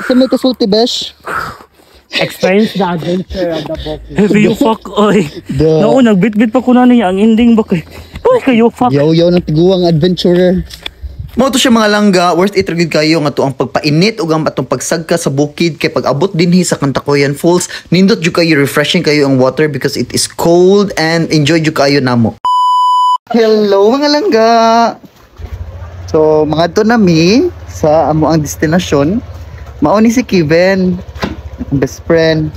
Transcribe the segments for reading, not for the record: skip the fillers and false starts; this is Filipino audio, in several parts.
Sa may kasulti, besh. Experience the adventure of the book. Heavy you fuck, oy. No, nagbit-bit pa ko na niya ang ending ba kay. Oy, kayo fuck. Yaw-yaw ng tiguang adventurer. Mo to siya mga langga, worth it ra gyud kayo nga to ang pagpainit ug ang atong pagsagka sa bukid kay pag abot dinhi sa Cantacoyan Falls, nindot jud kayo, refreshing kayo ang water because it is cold and enjoy jud kayo namo. Hello mga langga. So, mga to nami sa amo ang destinasyon. Mao ni si Kevin, best friend.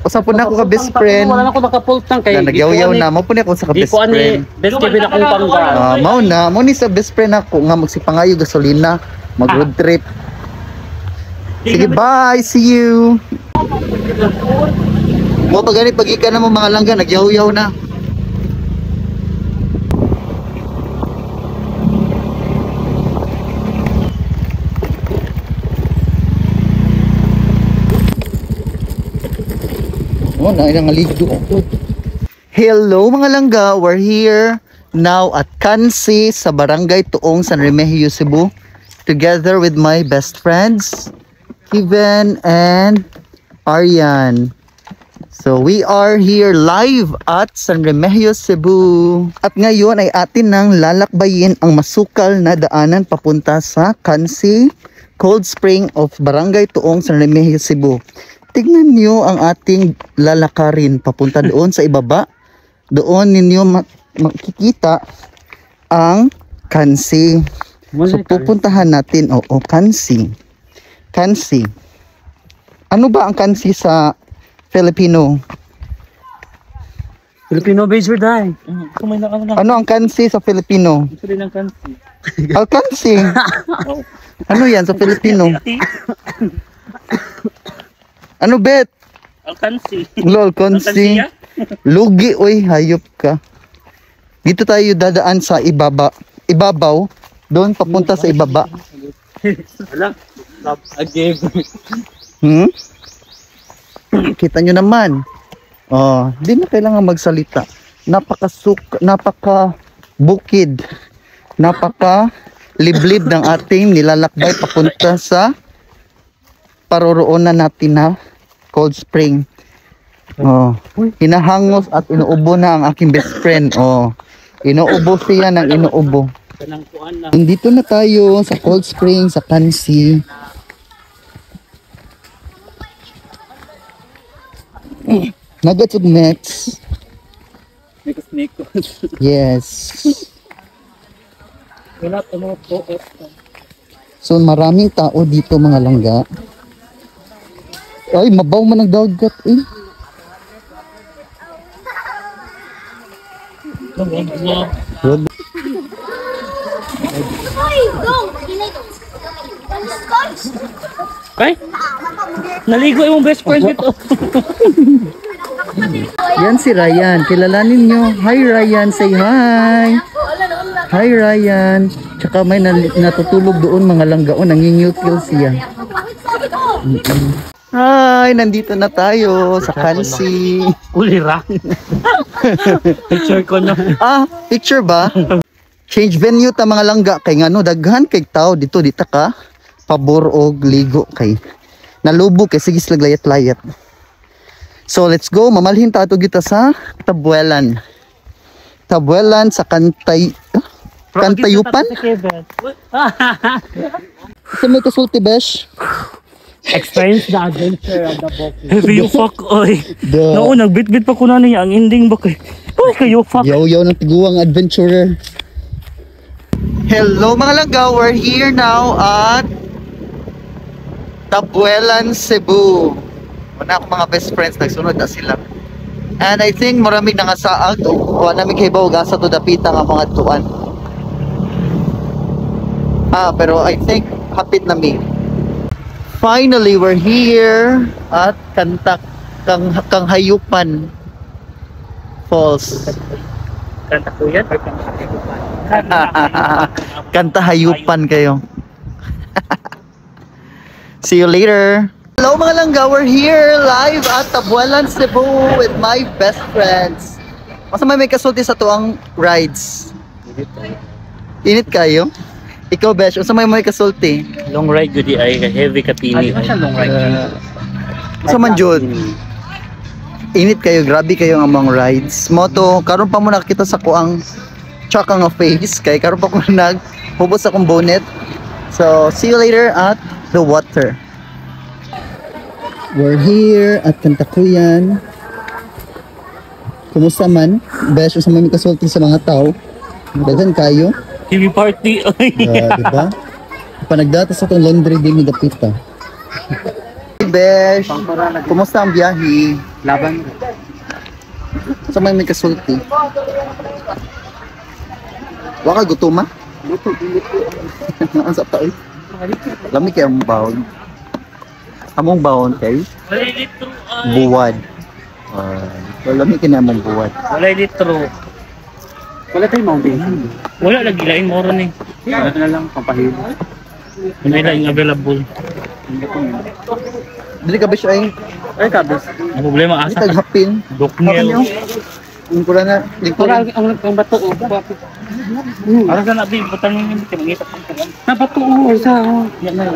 Usa po na ako ka best friend. Wala na ako nakapultang kay. Nagyaw-yaw na mo po ni ako sa ka best friend. Best Kevin akong pangga. Mao na, mo ni sa best friend ako nga magsipangayo gasolina, mag road trip. Sige, bye, see you. Mo pag ganit pag-ika na mo mga langga, nagyaw-yaw na. Oh, hello mga langga, we're here now at Kansi sa Barangay Tuong, San Remigio, Cebu, together with my best friends Kevin and Aryan. So we are here live at San Remigio, Cebu. At ngayon ay atin nang lalakbayin ang masukal na daanan papunta sa Kansi Cold Spring of Barangay Tuong, San Remigio, Cebu. Tignan niyo ang ating lalakarin papunta doon sa ibaba. Doon ninyo makikita ang Kansi. So pupuntahan natin. Oo, Kansi. Kansi. Ano ba ang Kansi sa Filipino? Filipino based dai. Ano ang Kansi sa Filipino? Ito din ang Kansi. Al Kansi. Ano yan sa Filipino? Ano bet? Alkansi. Lol, Kansi. Lugi, oy, hayop ka. Dito tayo dadaan sa ibabaw. Doon papunta sa ibaba. Wala. Again. Kita nyo naman. Oh, di na kailangan magsalita. Napaka bukid. Napaka liblib ng ating nilalakbay papunta sa paroroonan natin na Cold Spring. Oh, hinahangos at inuubo na ang aking best friend. Oh, inuubo siya ng inuubo. Dito na tayo sa Cold Spring sa Kansi. Nagats ug nets. Yes. So maraming tao dito mga langga. Ay, mabaw man ang dagat eh. Ay? Naligo yung best friend ito. Yan si Ryan. Kilalanin nyo. Hi Ryan, say hi. Hi Ryan. Tsaka may natutulog doon mga langgaon. Nangingutil siya. Hi, nandito na tayo sa Kansi. Ulira. Picture ko na. Picture ba? Change venue ta mga langga. Kay nga no, daghan kay tao dito. Dita ka. Pabor og ligo kay. Nalubog kay sige layat-layat. So let's go. Mamalhin ta ato kita sa Tabuelan. Tabuelan sa Kantayupan. Sa may kasulti, besh. Experience the adventure of the book. Heavy you fuck, oy. No, nagbit-bit pa ko na niya ang ending ba kay. Oy, kayo fuck. Yaw-yaw ng tiguang adventurer. Hello mga langga, we're here now at Tabuelan, Cebu. Wala akong mga best friends, nagsunod na sila. And I think maraming nangasaag. Wala namin kay Bawag asa to dapita nga mga tuan. Pero I think hapit na mi. Finally, we're here at Kanghayupan Falls. Kantakuyan? Kantahayupan kayo. See you later. Hello mga langga, we're here live at Tabuelan, Cebu with my best friends. Masa may kasulti sa tuang rides. Init kayo? Ikaw, Besh, unsa may kasulti? Long ride jud di ay heavy kapini. long ride. Unsa man jud? Init kayo, grabe kayo nga mga rides. Moto, karon pa mo nakita sa kuang tsaka nga face, kay karon pa ko naghubos sa akong bonnet. So, see you later at the water. We're here at Kantakuyan. Kumusta man? Besh, unsa may kasulti sa mga tao? Daghan kayo. TV party. Diba? Panagdata sa itong laundry din ni Dapita. Hey Besh, kumusta ang biyahe? Laban. Sa may kasulti? Waka gutuma? Ang sa taon? Lami kayo ang bawon. Among bawon kayo? Walay litro. Buwad. Lami kayo na among buwad. Walay litro. Wala tayong mountain. Wala lagi lain mo ron eh. Ano na lang, pampahilo. May lain available. Dili ka Besh ay? Ay, kabis. Ang problema Dili asa. ka hapin. Dokmel. Ang kura na. Wala, ang bato, oh. Ara sa nabi butang ni kita mangita. Na bato, oh. Isa, oh. Yan na.